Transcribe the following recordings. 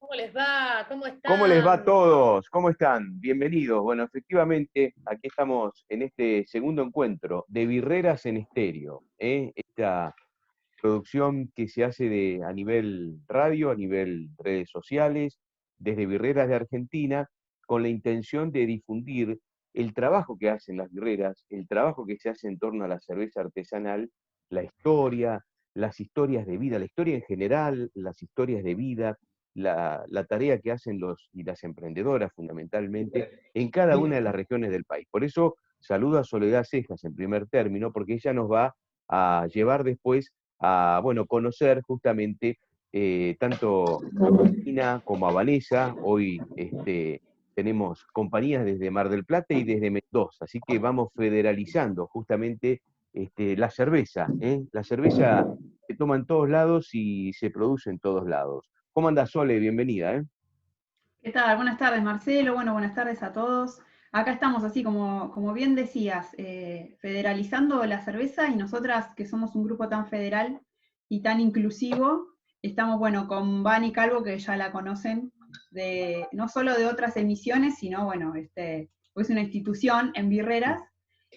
¿Cómo les va? ¿Cómo ¿Cómo les va a están? todos? ¿Cómo están? Bienvenidos. Bueno, efectivamente, aquí estamos en este segundo encuentro de Birreras en Estéreo, ¿eh? Esta producción que se hace a nivel radio, a nivel redes sociales, desde Birreras de Argentina, con la intención de difundir el trabajo que hacen las birreras, el trabajo que se hace en torno a la cerveza artesanal, la historia, las historias de vida, la historia en general, las historias de vida, la tarea que hacen los y las emprendedoras fundamentalmente en cada una de las regiones del país. Por eso saludo a Soledad Cejas en primer término, porque ella nos va a llevar después a, bueno, conocer justamente tanto a Martina como a Vanessa. Hoy tenemos compañías desde Mar del Plata y desde Mendoza, así que vamos federalizando justamente la cerveza, ¿eh? La cerveza se toma en todos lados y se produce en todos lados. ¿Cómo anda, Sole? Bienvenida, ¿eh? ¿Qué tal? Buenas tardes, Marcelo. Bueno, buenas tardes a todos. Acá estamos, así como bien decías, federalizando la cerveza, y nosotras, que somos un grupo tan federal y tan inclusivo, estamos, bueno, con Vani Calvo, que ya la conocen, no solo de otras emisiones, sino, bueno, es una institución en Birreras,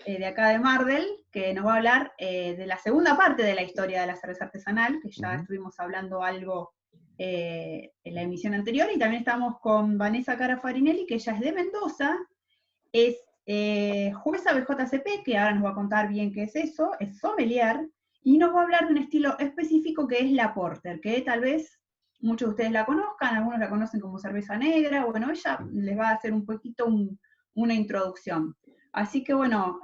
de acá de Mardel, que nos va a hablar de la segunda parte de la historia de la cerveza artesanal, que ya estuvimos hablando algo en la emisión anterior. Y también estamos con Vanessa Cara Farinelli, que ella es de Mendoza, es jueza BJCP, que ahora nos va a contar bien qué es eso, es sommelier, y nos va a hablar de un estilo específico que es la Porter, que tal vez muchos de ustedes la conozcan, algunos la conocen como cerveza negra. Bueno, ella les va a hacer un poquito una introducción. Así que bueno,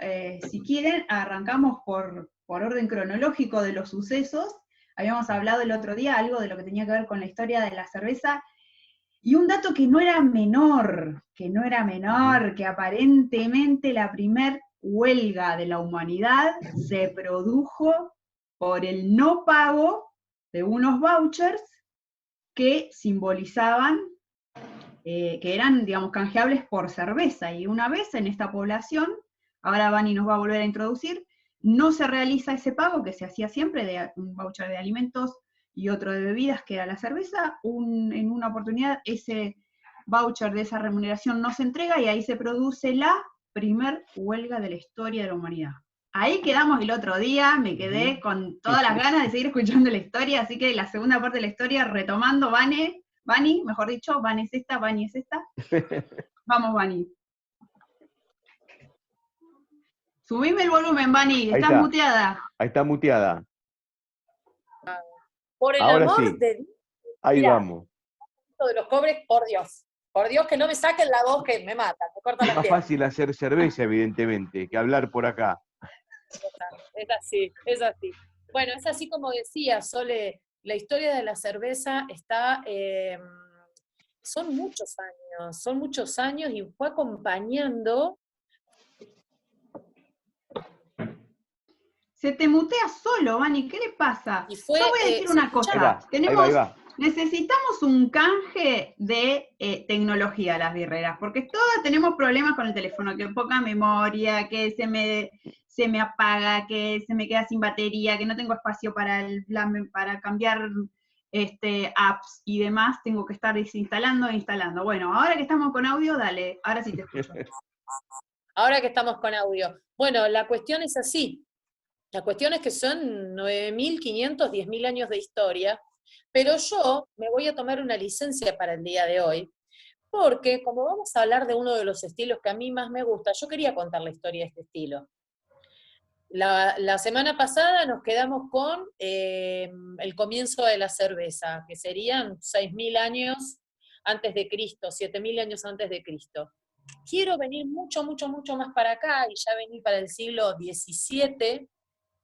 si quieren, arrancamos por orden cronológico de los sucesos. Habíamos hablado el otro día algo de lo que tenía que ver con la historia de la cerveza, y un dato que no era menor, que aparentemente la primer huelga de la humanidad se produjo por el no pago de unos vouchers que simbolizaban, que eran, digamos, canjeables por cerveza. Y una vez en esta población, ahora Vani nos va a volver a introducir, no se realiza ese pago que se hacía siempre de un voucher de alimentos y otro de bebidas, que era la cerveza. En una oportunidad ese voucher de esa remuneración no se entrega, y ahí se produce la primer huelga de la historia de la humanidad. Ahí quedamos el otro día, me quedé con todas las ganas de seguir escuchando la historia, así que la segunda parte de la historia, retomando, Vani, mejor dicho, Vani es esta. Vamos, Vani. Subime el volumen, Vani, Ahí estás está, muteada. ahí está muteada. Por el Ahora amor sí, de Dios. ahí Mira, vamos. de los cobres, por Dios que no me saquen la voz, que me mata, me corta Es la más piel. fácil hacer cerveza, evidentemente, que hablar por acá. Es así, es así. Bueno, es así como decía Sole, la historia de la cerveza está, son muchos años y fue acompañando. Se te mutea solo, Vani, ¿qué le pasa? Y Yo fue, voy a decir ¿se una escucha? Ahí cosa, va, ahí va, ahí va. necesitamos un canje de tecnología, las birreras, porque todas tenemos problemas con el teléfono, que poca memoria, que se me apaga, que se me queda sin batería, que no tengo espacio para cambiar apps y demás, tengo que estar desinstalando e instalando. Bueno, ahora que estamos con audio, dale, ahora sí te escucho. Ahora que estamos con audio. Bueno, la cuestión es así. La cuestión es que son 9.500, 10.000 años de historia, pero yo me voy a tomar una licencia para el día de hoy, porque como vamos a hablar de uno de los estilos que a mí más me gusta, yo quería contar la historia de este estilo. La semana pasada nos quedamos con el comienzo de la cerveza, que serían 6.000 años antes de Cristo, 7.000 años antes de Cristo. Quiero venir mucho, mucho, mucho más para acá, y ya venir para el siglo XVII,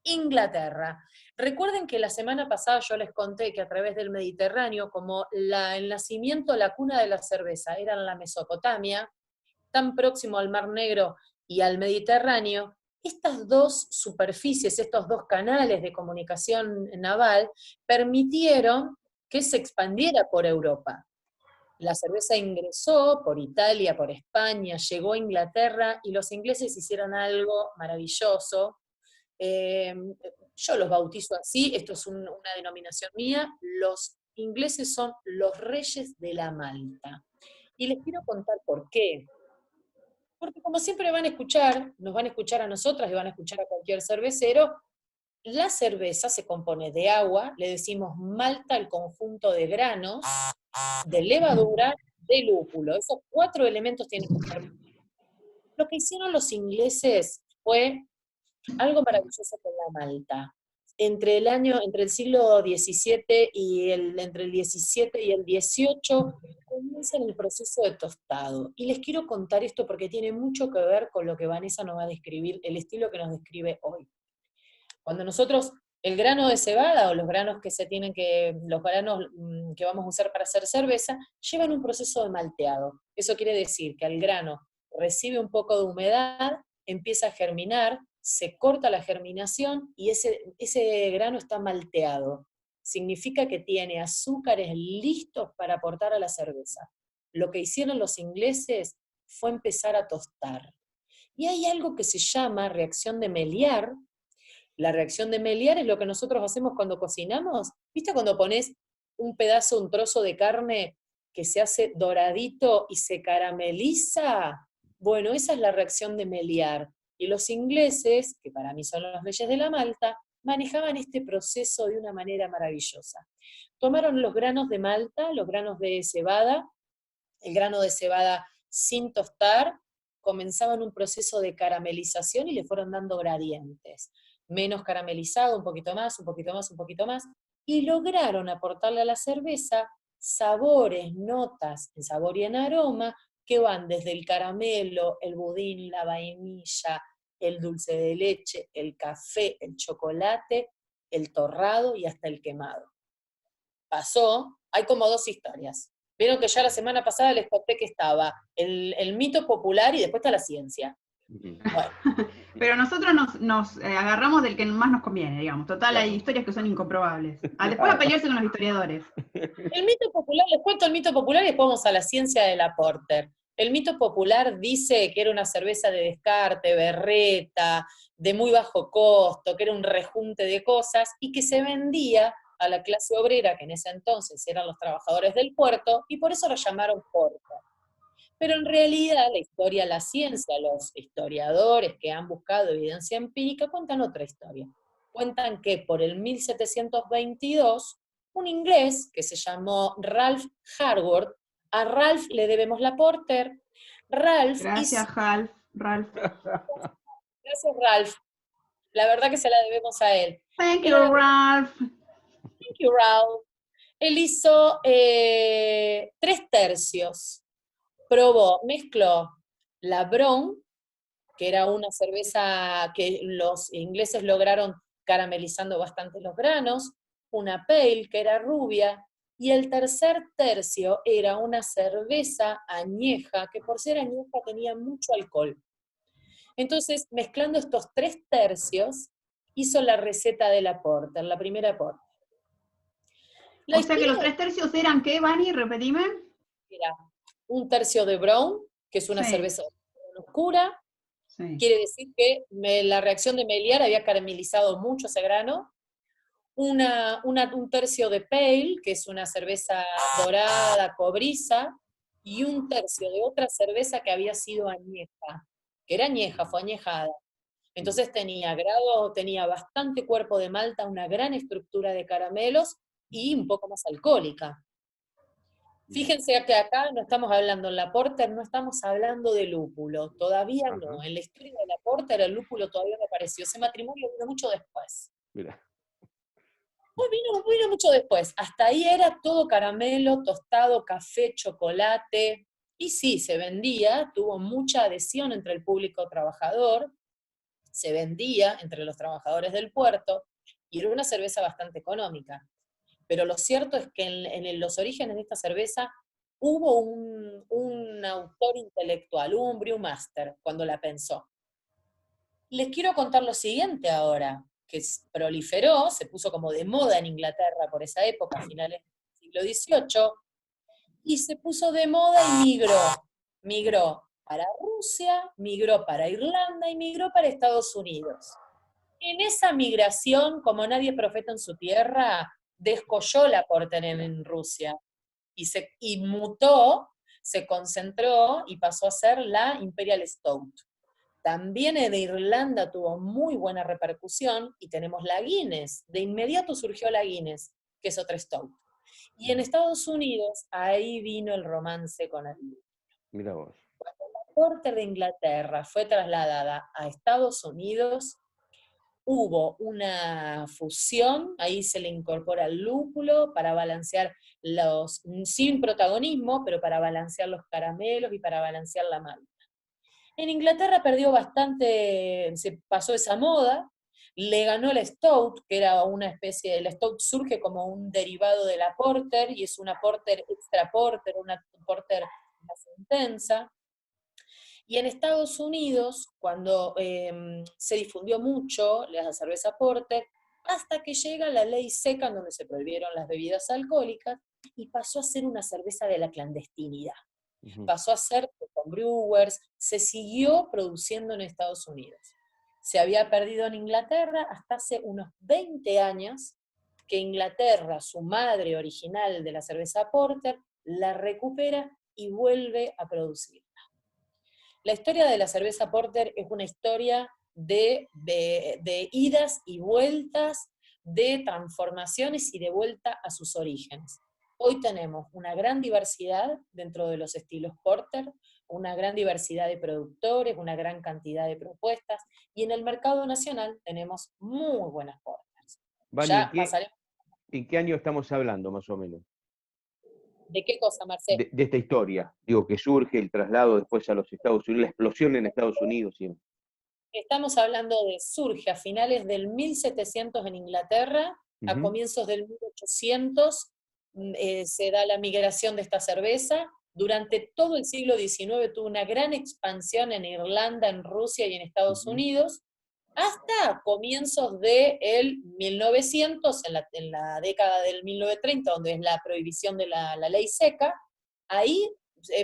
Inglaterra. Recuerden que la semana pasada yo les conté que a través del Mediterráneo, como el nacimiento, la cuna de la cerveza era en la Mesopotamia, tan próximo al Mar Negro y al Mediterráneo, estas dos superficies, estos dos canales de comunicación naval, permitieron que se expandiera por Europa. La cerveza ingresó por Italia, por España, llegó a Inglaterra, y los ingleses hicieron algo maravilloso. Yo los bautizo así, esto es una denominación mía, los ingleses son los reyes de la malta. Y les quiero contar por qué. Porque como siempre van a escuchar, nos van a escuchar a nosotras y van a escuchar a cualquier cervecero, la cerveza se compone de agua, le decimos malta al conjunto de granos, de levadura, de lúpulo. Esos 4 elementos tienen que estar. Lo que hicieron los ingleses fue algo maravilloso con la malta. Entre el siglo XVII y entre el XVII y el XVIII comienzan el proceso de tostado. Y les quiero contar esto porque tiene mucho que ver con lo que Vanessa nos va a describir, el estilo que nos describe hoy. Cuando nosotros, el grano de cebada o los granos los granos que vamos a usar para hacer cerveza, llevan un proceso de malteado. Eso quiere decir que al grano recibe un poco de humedad, empieza a germinar, se corta la germinación y ese grano está malteado. Significa que tiene azúcares listos para aportar a la cerveza. Lo que hicieron los ingleses fue empezar a tostar. Y hay algo que se llama reacción de Maillard. La reacción de Maillard es lo que nosotros hacemos cuando cocinamos. ¿Viste cuando pones un trozo de carne que se hace doradito y se carameliza? Bueno, esa es la reacción de Maillard. Y los ingleses, que para mí son los reyes de la malta, manejaban este proceso de una manera maravillosa. Tomaron los granos de malta, los granos de cebada, el grano de cebada sin tostar, comenzaban un proceso de caramelización y le fueron dando gradientes. Menos caramelizado, un poquito más, un poquito más, un poquito más, y lograron aportarle a la cerveza sabores, notas en sabor y en aroma, que van desde el caramelo, el budín, la vainilla, el dulce de leche, el café, el chocolate, el torrado y hasta el quemado. Hay como 2 historias. Vieron que ya la semana pasada les conté que estaba el mito popular y después está la ciencia. Bueno. Pero nosotros nos agarramos del que más nos conviene, digamos. Total, hay historias que son incomprobables. Después a pelearse con los historiadores. El mito popular, les cuento el mito popular y después vamos a la ciencia de la Porter. El mito popular dice que era una cerveza de descarte, berreta, de muy bajo costo, que era un rejunte de cosas, y que se vendía a la clase obrera, que en ese entonces eran los trabajadores del puerto, y por eso lo llamaron Porter. Pero en realidad la ciencia, los historiadores que han buscado evidencia empírica cuentan otra historia. Cuentan que por el 1722, un inglés que se llamó Ralph Harwood, a Ralph le debemos la Porter. Gracias, Ralph. Gracias, Ralph. La verdad que se la debemos a él. Thank you, Ralph. Thank you, Ralph. Él hizo 3 tercios. Mezcló la Brown, que era una cerveza que los ingleses lograron caramelizando bastante los granos, una Pale, que era rubia, y el tercer tercio era una cerveza añeja, que por ser añeja tenía mucho alcohol. Entonces, mezclando estos 3 tercios, hizo la receta de la Porter, la primera Porter. O sea que los 3 tercios eran, ¿qué, Vani? Repetime. Era 1 tercio de Brown, que es una cerveza oscura. Sí. Quiere decir que la reacción de Maillard había caramelizado mucho ese grano. 1 tercio de Pale, que es una cerveza dorada, cobriza, y 1 tercio de otra cerveza que había sido añeja, que era añeja, fue añejada. Entonces tenía bastante cuerpo de malta, una gran estructura de caramelos y un poco más alcohólica. Fíjense que acá no estamos hablando en la Porter, no estamos hablando de lúpulo, todavía no. En la historia de la Porter el lúpulo todavía no apareció. Ese matrimonio vino mucho después. Mira. Vino mucho después. Hasta ahí era todo caramelo, tostado, café, chocolate. Y sí, se vendía, tuvo mucha adhesión entre el público trabajador, se vendía entre los trabajadores del puerto, y era una cerveza bastante económica. Pero lo cierto es que en los orígenes de esta cerveza hubo un autor intelectual, hubo un brewmaster cuando la pensó. Les quiero contar lo siguiente ahora, que proliferó, se puso como de moda en Inglaterra por esa época, a finales del siglo XVIII, y se puso de moda y migró. Migró para Rusia, migró para Irlanda y migró para Estados Unidos. En esa migración, como nadie profeta en su tierra, descolló la Porter en Rusia y mutó, se concentró y pasó a ser la Imperial Stout. También en Irlanda tuvo muy buena repercusión y tenemos la Guinness. De inmediato surgió la Guinness, que es otra Stout. Y en Estados Unidos, ahí vino el romance con el lúpulo. Mira vos. Cuando la Porter de Inglaterra fue trasladada a Estados Unidos, hubo una fusión, ahí se le incorpora el lúpulo para balancear sin protagonismo, pero para balancear los caramelos y para balancear la malta. En Inglaterra perdió bastante, se pasó esa moda, le ganó la Stout, que era una especie, la Stout surge como un derivado de la Porter, y es una Porter extra Porter, una Porter más intensa. Y en Estados Unidos, cuando se difundió mucho la cerveza Porter, hasta que llega la ley seca, en donde se prohibieron las bebidas alcohólicas, y pasó a ser una cerveza de la clandestinidad. Pasó a ser con brewers, se siguió produciendo en Estados Unidos. Se había perdido en Inglaterra hasta hace unos 20 años, que Inglaterra, su madre original de la cerveza Porter, la recupera y vuelve a producirla. La historia de la cerveza Porter es una historia de idas y vueltas, de transformaciones y de vuelta a sus orígenes. Hoy tenemos una gran diversidad dentro de los estilos Porter, una gran diversidad de productores, una gran cantidad de propuestas, y en el mercado nacional tenemos muy buenas Porters. Vani, Ya pasaremos. ¿en qué año estamos hablando, más o menos? ¿De qué cosa, Marcelo? De esta historia, digo, que surge el traslado después a los Estados Unidos, la explosión en Estados Unidos. ¿Sí? Estamos hablando de surge a finales del 1700 en Inglaterra, a comienzos del 1800 se da la migración de esta cerveza. Durante todo el siglo XIX tuvo una gran expansión en Irlanda, en Rusia y en Estados Unidos, hasta comienzos del 1900, en la década del 1930, donde es la prohibición de la ley seca, ahí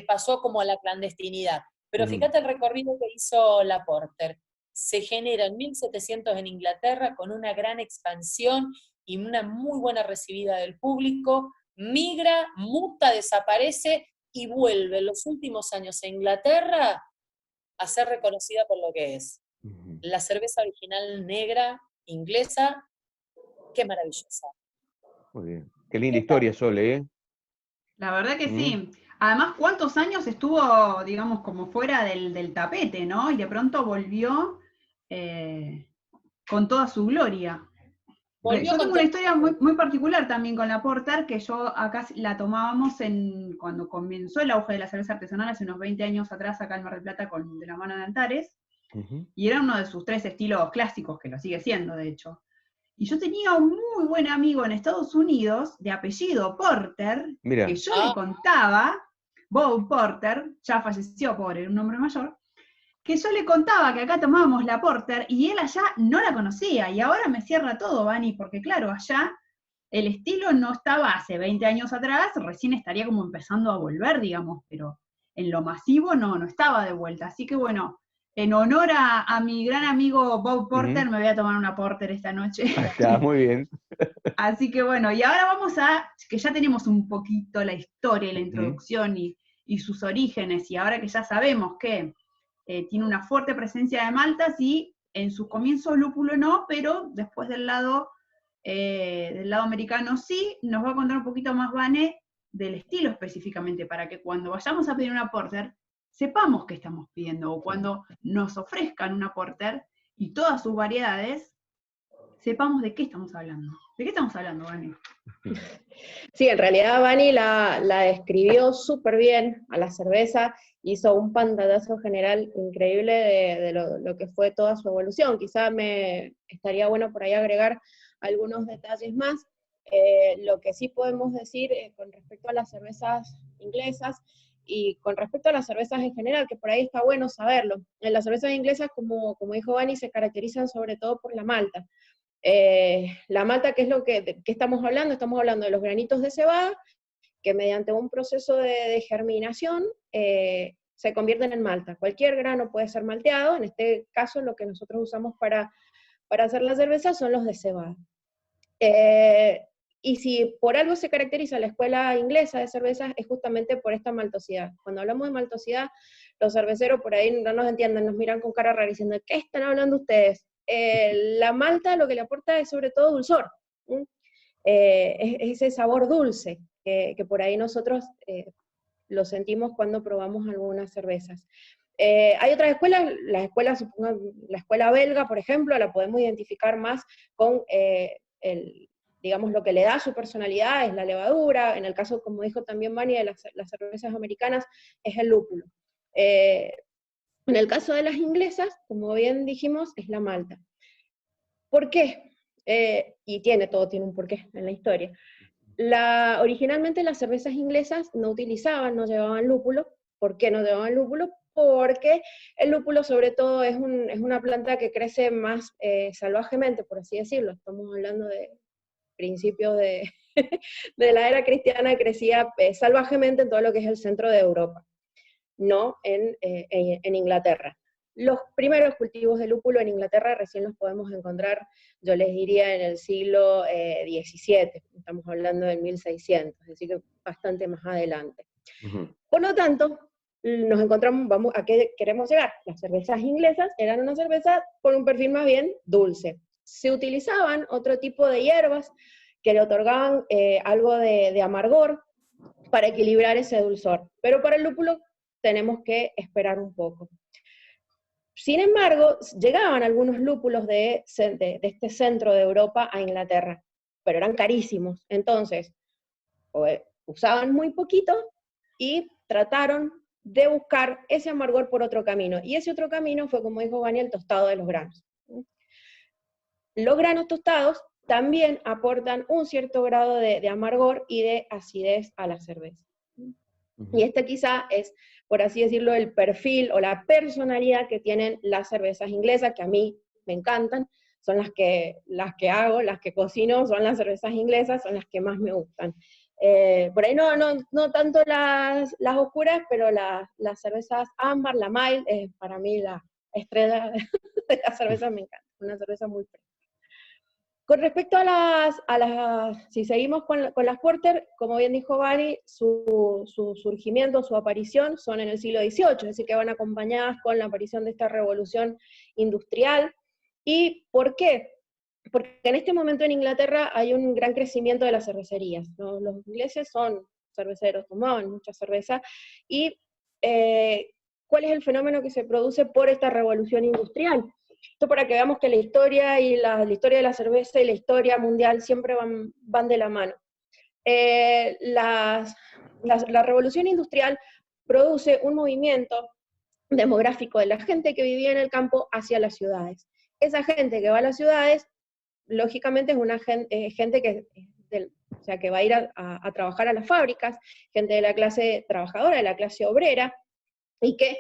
pasó como a la clandestinidad. Pero fíjate el recorrido que hizo la Porter. Se genera en 1700 en Inglaterra con una gran expansión y una muy buena recibida del público, migra, muta, desaparece y vuelve en los últimos años a Inglaterra a ser reconocida por lo que es. La cerveza original negra, inglesa, qué maravillosa. Muy bien. Qué linda historia, Sole, ¿eh? La verdad que sí. Además, ¿cuántos años estuvo, digamos, como fuera del tapete, ¿no? Y de pronto volvió con toda su gloria. Yo tengo una historia muy particular también con la Porter, que yo acá la tomábamos cuando comenzó el auge de la cerveza artesanal, hace unos 20 años atrás, acá en Mar del Plata, de la mano de Antares, y era uno de sus 3 estilos clásicos, que lo sigue siendo, de hecho. Y yo tenía un muy buen amigo en Estados Unidos, de apellido Porter, Mirá. que yo le contaba, Bob Porter, ya falleció, pobre, era un hombre mayor, que yo le contaba que acá tomábamos la Porter y él allá no la conocía, y ahora me cierra todo, Vani, porque claro, allá el estilo no estaba hace 20 años atrás, recién estaría como empezando a volver, digamos, pero en lo masivo no estaba de vuelta. Así que bueno, en honor a mi gran amigo Bob Porter, me voy a tomar una Porter esta noche. Está muy bien. Así que bueno, y ahora vamos que ya tenemos un poquito la historia, la introducción y sus orígenes, y ahora que ya sabemos que tiene una fuerte presencia de maltas y en sus comienzos lúpulo no, pero después del lado americano sí, nos va a contar un poquito más Vane del estilo específicamente, para que cuando vayamos a pedir una Porter, sepamos qué estamos pidiendo, o cuando nos ofrezcan una Porter y todas sus variedades, sepamos de qué estamos hablando. ¿De qué estamos hablando, Vani? Sí, en realidad Vani la describió súper bien a la cerveza, hizo un pantallazo general increíble de lo que fue toda su evolución. Quizá me estaría bueno por ahí agregar algunos detalles más. Lo que sí podemos decir con respecto a las cervezas inglesas y con respecto a las cervezas en general, que por ahí está bueno saberlo. En las cervezas inglesas, como dijo Vani, se caracterizan sobre todo por la malta. La malta, ¿qué es lo que estamos hablando? Estamos hablando de los granitos de cebada, que mediante un proceso de germinación se convierten en malta. Cualquier grano puede ser malteado, en este caso lo que nosotros usamos para hacer la cerveza son los de cebada. Y si por algo se caracteriza la escuela inglesa de cervezas, es justamente por esta maltosidad. Cuando hablamos de maltosidad, los cerveceros por ahí no nos entienden, nos miran con cara rara diciendo, ¿qué están hablando ustedes? La malta lo que le aporta es sobre todo dulzor. Es ese sabor dulce que por ahí nosotros lo sentimos cuando probamos algunas cervezas. Hay otras escuelas, la escuela belga, por ejemplo, la podemos identificar más con digamos, lo que le da su personalidad es la levadura. En el caso, como dijo también Vani, de las cervezas americanas, es el lúpulo. En el caso de las inglesas, como bien dijimos, es la malta. ¿Por qué? Y todo tiene un porqué en la historia. Originalmente las cervezas inglesas no llevaban lúpulo. ¿Por qué no llevaban lúpulo? Porque el lúpulo sobre todo es una planta que crece más salvajemente, por así decirlo. Estamos hablando de principios de la era cristiana, crecía salvajemente en todo lo que es el centro de Europa, no en Inglaterra. Los primeros cultivos de lúpulo en Inglaterra recién los podemos encontrar, yo les diría, en el siglo XVII, estamos hablando del 1600, es decir, que bastante más adelante. Por lo tanto, nos encontramos, ¿a qué queremos llegar? Las cervezas inglesas eran una cerveza con un perfil más bien dulce. Se utilizaban otro tipo de hierbas que le otorgaban algo de amargor para equilibrar ese dulzor, pero para el lúpulo tenemos que esperar un poco. Sin embargo, llegaban algunos lúpulos de este centro de Europa a Inglaterra, pero eran carísimos, entonces usaban muy poquito y trataron de buscar ese amargor por otro camino, y ese otro camino fue, como dijo Vani, el tostado de los granos. Los granos tostados también aportan un cierto grado de amargor y de acidez a la cerveza. Y este quizá es, por así decirlo, el perfil o la personalidad que tienen las cervezas inglesas, que a mí me encantan, son las que hago, las que cocino, son las cervezas inglesas, son las que más me gustan. Por ahí no tanto las oscuras, pero las cervezas ámbar, la mild, para mí la estrella de las cervezas me encanta, una cerveza muy fresca. Con respecto si seguimos con las porter, como bien dijo Vani, su surgimiento, su aparición son en el siglo XVIII, es decir, que van acompañadas con la aparición de esta revolución industrial. ¿Y por qué? Porque en este momento en Inglaterra hay un gran crecimiento de las cervecerías, ¿no? Los ingleses son cerveceros, tomaban mucha cerveza, y ¿cuál es el fenómeno que se produce por esta revolución industrial? Esto para que veamos que la historia de la cerveza y la historia mundial siempre van de la mano. La revolución industrial produce un movimiento demográfico de la gente que vivía en el campo hacia las ciudades. Esa gente que va a las ciudades, lógicamente es una gente que va a ir a trabajar a las fábricas, gente de la clase trabajadora, de la clase obrera, y que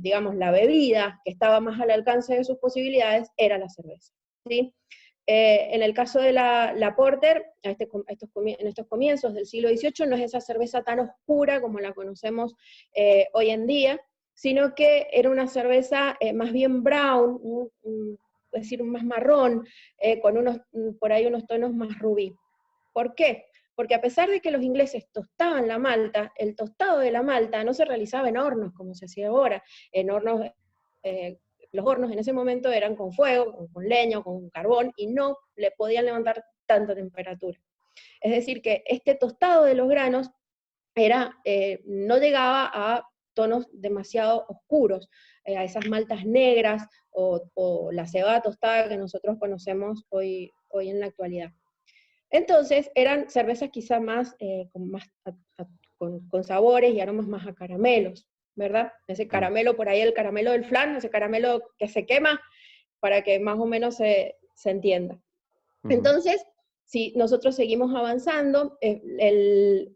digamos, la bebida que estaba más al alcance de sus posibilidades era la cerveza, ¿sí? En el caso de la porter, en estos comienzos del siglo XVIII, no es esa cerveza tan oscura como la conocemos hoy en día, sino que era una cerveza más bien brown, es decir, más marrón, con por ahí unos tonos más rubí. ¿Por qué? Porque a pesar de que los ingleses tostaban la malta, el tostado de la malta no se realizaba en hornos, como se hacía ahora. En hornos, los hornos en ese momento eran con fuego, con leña, con carbón, y no le podían levantar tanta temperatura. Es decir, que este tostado de los granos no llegaba a tonos demasiado oscuros, a esas maltas negras o la cebada tostada que nosotros conocemos hoy en la actualidad. Entonces, eran cervezas quizá más, con sabores y aromas más a caramelos, ¿verdad? Ese caramelo por ahí, el caramelo del flan, ese caramelo que se quema, para que más o menos se entienda. Entonces, si nosotros seguimos avanzando,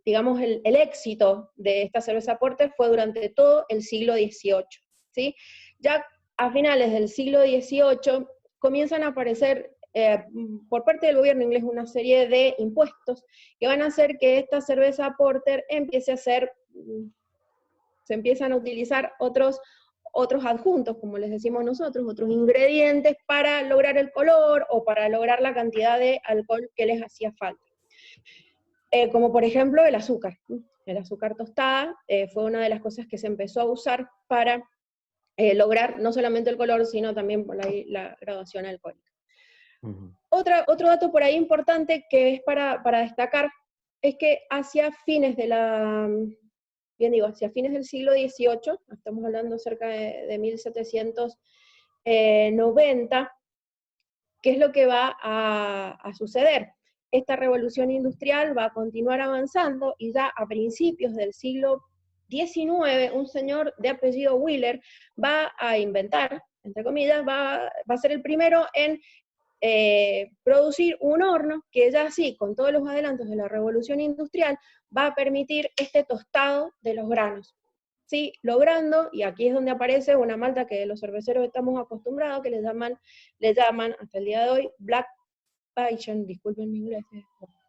digamos, el éxito de esta cerveza porter fue durante todo el siglo XVIII, ¿sí? Ya a finales del siglo XVIII comienzan a aparecer por parte del gobierno inglés una serie de impuestos que van a hacer que esta cerveza porter se empiezan a utilizar otros adjuntos, como les decimos nosotros, otros ingredientes para lograr el color o para lograr la cantidad de alcohol que les hacía falta. Como por ejemplo el azúcar. El azúcar tostada fue una de las cosas que se empezó a usar para lograr no solamente el color, sino también por ahí la graduación alcohólica. Otro dato por ahí importante que es para destacar es que hacia fines hacia fines del siglo XVIII, estamos hablando cerca de 1790, ¿qué es lo que va a suceder? Esta revolución industrial va a continuar avanzando y ya a principios del siglo XIX, un señor de apellido Wheeler va a inventar, entre comillas, va a ser el primero en producir un horno que ya sí, con todos los adelantos de la revolución industrial, va a permitir este tostado de los granos. ¿Sí? Logrando, y aquí es donde aparece una malta que los cerveceros estamos acostumbrados, que le llaman hasta el día de hoy Black Patent, disculpen mi inglés,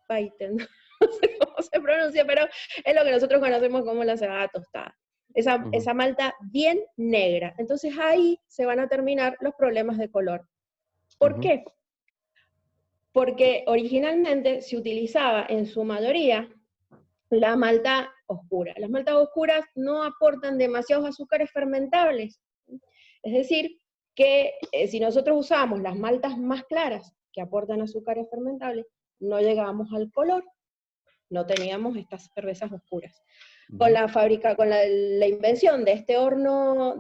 Patent, no sé cómo se pronuncia, pero es lo que nosotros conocemos como la cebada tostada. Esa malta bien negra. Entonces ahí se van a terminar los problemas de color. ¿Por qué? Porque originalmente se utilizaba en su mayoría la malta oscura. Las maltas oscuras no aportan demasiados azúcares fermentables. Es decir, que si nosotros usamos las maltas más claras que aportan azúcares fermentables, no llegábamos al color, no teníamos estas cervezas oscuras. Con la invención de este horno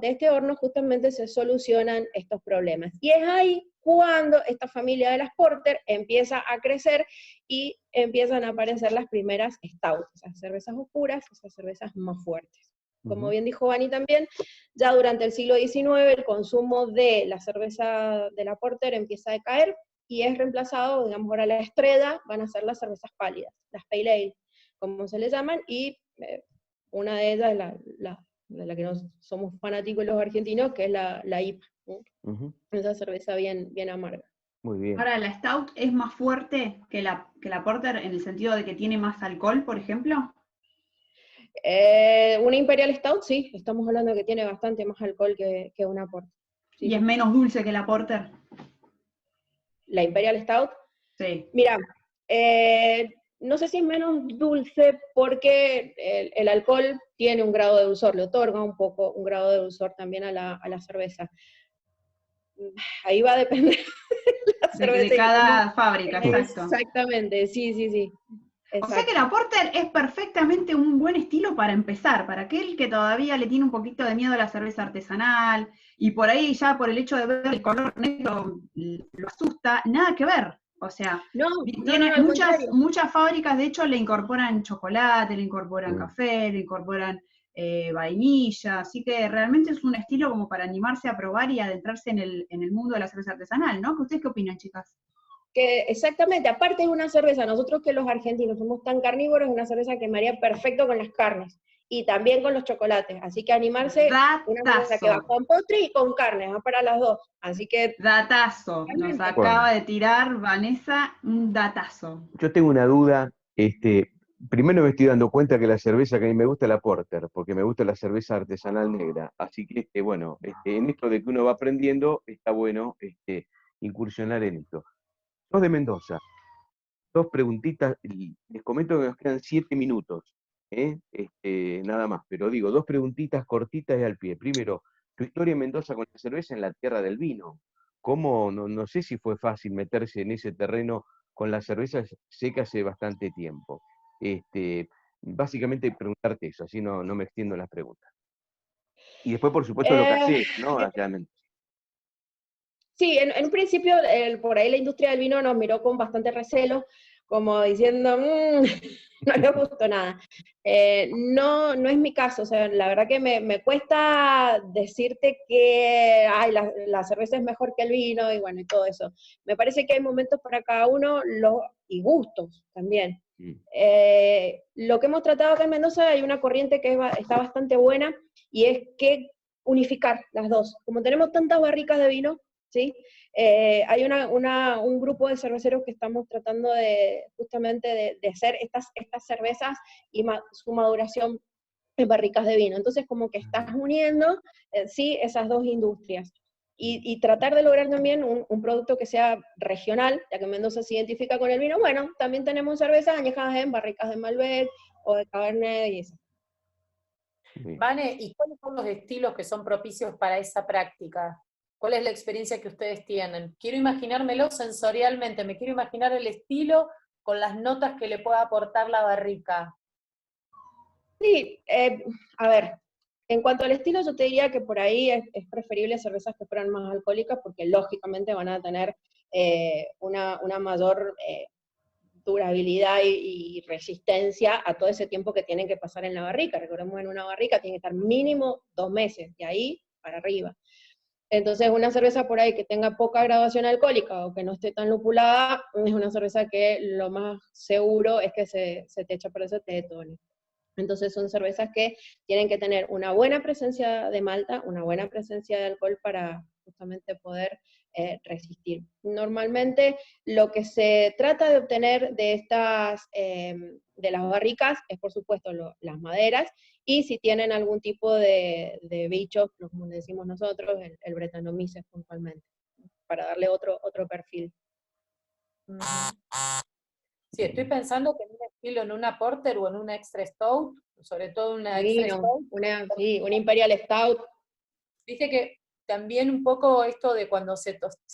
justamente se solucionan estos problemas. Y es ahí cuando esta familia de las Porter empieza a crecer y empiezan a aparecer las primeras stouts, esas cervezas oscuras, esas cervezas más fuertes. Como bien dijo Vani también, ya durante el siglo XIX el consumo de la cerveza de la Porter empieza a decaer y es reemplazado, digamos, ahora la estrella van a ser las cervezas pálidas, las Pale Ale, como se les llaman, y una de ellas es de la que no somos fanáticos los argentinos, que es la IPA, ¿no? Esa cerveza bien amarga. Muy bien. Ahora, ¿la Stout es más fuerte que la Porter en el sentido de que tiene más alcohol, por ejemplo? Una Imperial Stout, sí, estamos hablando de que tiene bastante más alcohol que una Porter. Sí, ¿Y es menos dulce que la Porter? ¿La Imperial Stout? Sí. Mira, no sé si es menos dulce porque el alcohol tiene un grado de dulzor, le otorga un grado de dulzor también a la cerveza. Ahí va a depender la cerveza. De cada fábrica, exacto. Exactamente, sí. Exacto. O sea que la Porter es perfectamente un buen estilo para empezar, para aquel que todavía le tiene un poquito de miedo a la cerveza artesanal, y por ahí ya por el hecho de ver el color negro lo asusta, nada que ver. O sea, tiene muchas fábricas, de hecho, le incorporan chocolate, le incorporan café, le incorporan vainilla, así que realmente es un estilo como para animarse a probar y adentrarse en el mundo de la cerveza artesanal, ¿no? ¿Ustedes qué opinan, chicas? Que exactamente, aparte es una cerveza, nosotros que los argentinos somos tan carnívoros, es una cerveza que me haría perfecto con las carnes, y también con los chocolates, así que animarse, una cerveza que va con postre y con carne, va para las dos, así que... Datazo, nos acaba de tirar Vanessa un datazo. Yo tengo una duda, primero me estoy dando cuenta que la cerveza que a mí me gusta es la Porter, porque me gusta la cerveza artesanal negra, así que bueno, en esto de que uno va aprendiendo, está bueno incursionar en esto. Sos de Mendoza, dos preguntitas, y les comento que nos quedan 7 minutos, nada más, pero digo, dos preguntitas cortitas y al pie. Primero, tu historia en Mendoza con la cerveza en la tierra del vino. ¿Cómo? No sé si fue fácil meterse en ese terreno con la cerveza seca hace bastante tiempo. Básicamente preguntarte eso, así no me extiendo en las preguntas. Y después, por supuesto, lo que haces, ¿no? Allá en Mendoza. Sí, en un principio, por ahí la industria del vino nos miró con bastante recelo, como diciendo, no le gustó nada. No es mi caso, o sea, la verdad que me cuesta decirte que la cerveza es mejor que el vino, y bueno, y todo eso. Me parece que hay momentos para cada uno, y gustos también. Lo que hemos tratado acá en Mendoza, hay una corriente que está bastante buena, y es que unificar las dos. Como tenemos tantas barricas de vino, ¿sí? Hay un grupo de cerveceros que estamos tratando justamente de hacer estas cervezas y su maduración en barricas de vino. Entonces, como que estás uniendo, sí, esas dos industrias. Y tratar de lograr también un producto que sea regional, ya que Mendoza se identifica con el vino. Bueno, también tenemos cervezas añejadas en barricas de Malbec o de Cabernet y eso. Sí. Vane, ¿y cuáles son los estilos que son propicios para esa práctica? ¿Cuál es la experiencia que ustedes tienen? Quiero imaginármelo sensorialmente, me quiero imaginar el estilo con las notas que le pueda aportar la barrica. Sí, a ver, en cuanto al estilo, yo te diría que por ahí es preferible cervezas que fueran más alcohólicas, porque lógicamente van a tener una mayor durabilidad y resistencia a todo ese tiempo que tienen que pasar en la barrica. Recordemos, en una barrica tiene que estar mínimo 2 meses, de ahí para arriba. Entonces, una cerveza por ahí que tenga poca graduación alcohólica o que no esté tan lupulada, es una cerveza que lo más seguro es que se te echa por eso te detone. Entonces son cervezas que tienen que tener una buena presencia de malta, una buena presencia de alcohol para justamente poder resistir. Normalmente lo que se trata de obtener de estas, de las barricas, es por supuesto las maderas, y si tienen algún tipo de bichos, como le decimos nosotros, el Brettanomyces puntualmente, para darle otro perfil. Sí, estoy pensando que en un estilo, en una porter o en una extra stout, sobre todo una extra stout, Sí, una Imperial Stout. viste que también un poco esto de cuando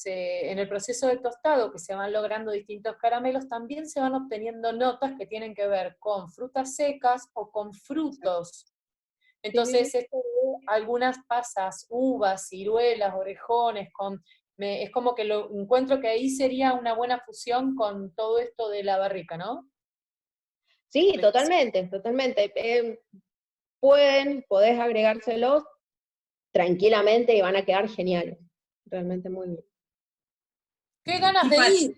en el proceso de tostado, que se van logrando distintos caramelos, también se van obteniendo notas que tienen que ver con frutas secas o con frutos. Entonces, esto de algunas pasas, uvas, ciruelas, orejones, es como que lo encuentro que ahí sería una buena fusión con todo esto de la barrica, ¿no? Sí, totalmente, totalmente. Podés agregárselos tranquilamente y van a quedar geniales. Realmente muy bien. ¡Qué ganas de ir!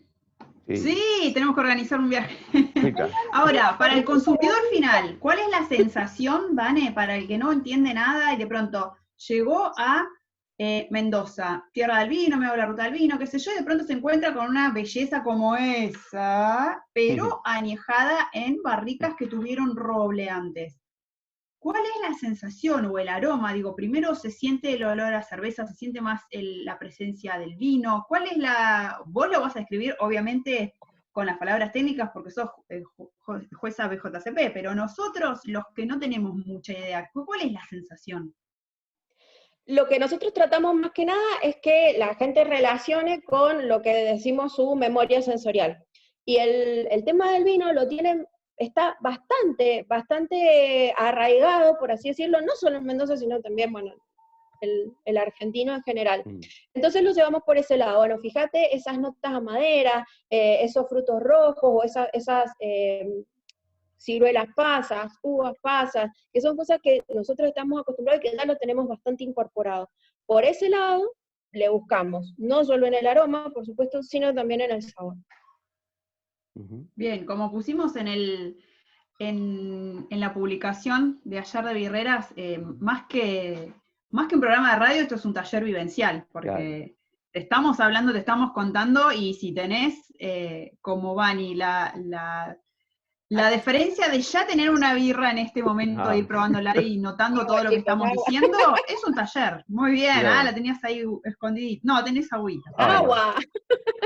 Sí, tenemos que organizar un viaje. Rica. Ahora, para el consumidor final, ¿cuál es la sensación, Vane, para el que no entiende nada y de pronto llegó a Mendoza, tierra del vino, me hago la ruta del vino, qué sé yo, y de pronto se encuentra con una belleza como esa, pero añejada en barricas que tuvieron roble antes? ¿Cuál es la sensación o el aroma? Digo, primero se siente el olor a cerveza, se siente más la presencia del vino. ¿Cuál es vos lo vas a describir, obviamente, con las palabras técnicas porque sos jueza BJCP, pero nosotros, los que no tenemos mucha idea, ¿cuál es la sensación? Lo que nosotros tratamos más que nada es que la gente relacione con lo que decimos su memoria sensorial. Y el tema del vino está bastante arraigado, por así decirlo, no solo en Mendoza, sino también, bueno, el argentino en general. Entonces lo llevamos por ese lado. Bueno, fíjate esas notas a madera, esos frutos rojos, o esas ciruelas pasas, uvas pasas, que son cosas que nosotros estamos acostumbrados y que ya lo tenemos bastante incorporado. Por ese lado, le buscamos, no solo en el aroma, por supuesto, sino también en el sabor. Bien, como pusimos en la publicación de ayer de Birreras, más que un programa de radio, esto es un taller vivencial, porque te estamos hablando, te estamos contando, y si tenés, como Vani, la diferencia de ya tener una birra en este momento, ir probándola y notando todo lo que estamos diciendo, es un taller. Muy bien, la tenías ahí escondidita. No, tenés agüita. ¡Agua!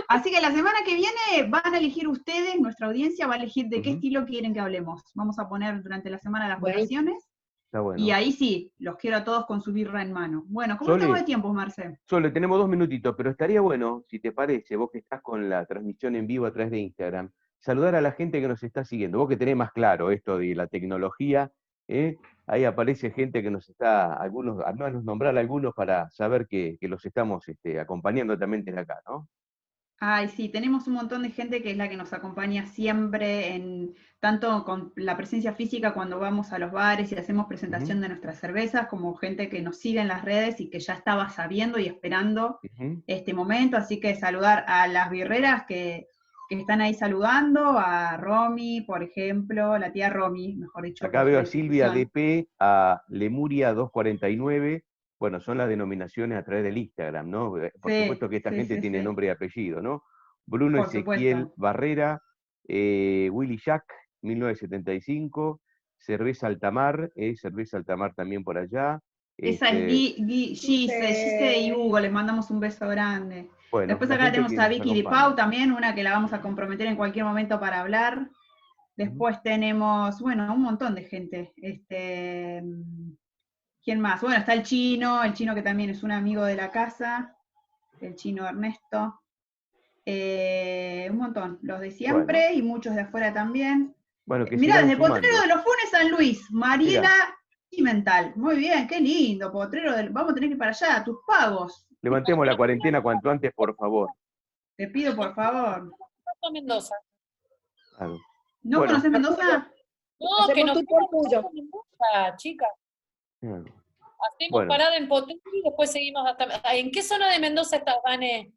Así que la semana que viene van a elegir ustedes, nuestra audiencia va a elegir de qué estilo quieren que hablemos. Vamos a poner durante la semana las votaciones. Bueno. Y ahí sí, los quiero a todos con su birra en mano. Bueno, ¿cómo estamos de tiempo, Marce? Sole, tenemos 2 minutitos, pero estaría bueno, si te parece, vos que estás con la transmisión en vivo a través de Instagram, saludar a la gente que nos está siguiendo. Vos que tenés más claro esto de la tecnología, ahí aparece gente que nos está, al menos nombrar a algunos para saber que los estamos acompañando también desde acá, ¿no? Ay, sí, tenemos un montón de gente que es la que nos acompaña siempre, tanto con la presencia física cuando vamos a los bares y hacemos presentación de nuestras cervezas, como gente que nos sigue en las redes y que ya estaba sabiendo y esperando este momento. Así que saludar a las birreras que están ahí saludando, a Romy, por ejemplo, la tía Romy, mejor dicho. Acá veo a Silvia DP, a Lemuria 249. Bueno, son las denominaciones a través del Instagram, ¿no? Por supuesto que esta gente tiene nombre y apellido, ¿no? Bruno Ezequiel Barrera, Willy Jack, 1975, cerveza Altamar, cerveza Altamar también por allá. Esa es Gise y Hugo, les mandamos un beso grande. Bueno, Después la acá gente tenemos que a nos Vicky Di acompaña. Pau también, una que la vamos a comprometer en cualquier momento para hablar. Después tenemos, bueno, un montón de gente. ¿Quién más? Bueno, está el chino que también es un amigo de la casa, el chino Ernesto. Un montón, los de siempre y muchos de afuera también. Bueno, que Mirá, sigan desde sumando. Potrero de los Funes, San Luis, Mariela Pimental. Muy bien, qué lindo, vamos a tener que ir para allá, a tus pagos. Levantemos la cuarentena cuanto antes, por favor. Te pido, por favor. Mendoza. Claro. ¿No Bueno. conoces Mendoza? No, que Hacemos nos tu tour fuimos tuyo. a Mendoza, chicas. Claro. Hacemos Bueno. parada en Potosí y después seguimos hasta... ¿En qué zona de Mendoza estás, Vane?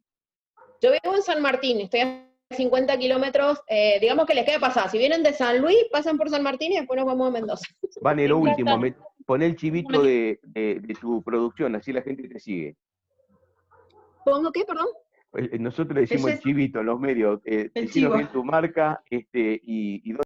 Yo vivo en San Martín, estoy a 50 kilómetros, digamos que les queda pasar. Si vienen de San Luis, pasan por San Martín y después nos vamos a Mendoza. Vane, lo Me último, encanta. pon el chivito de tu producción, así la gente te sigue. ¿Pongo qué, perdón? Nosotros le decimos el chivito en los medios. El Decinos chivo. bien tu marca y dónde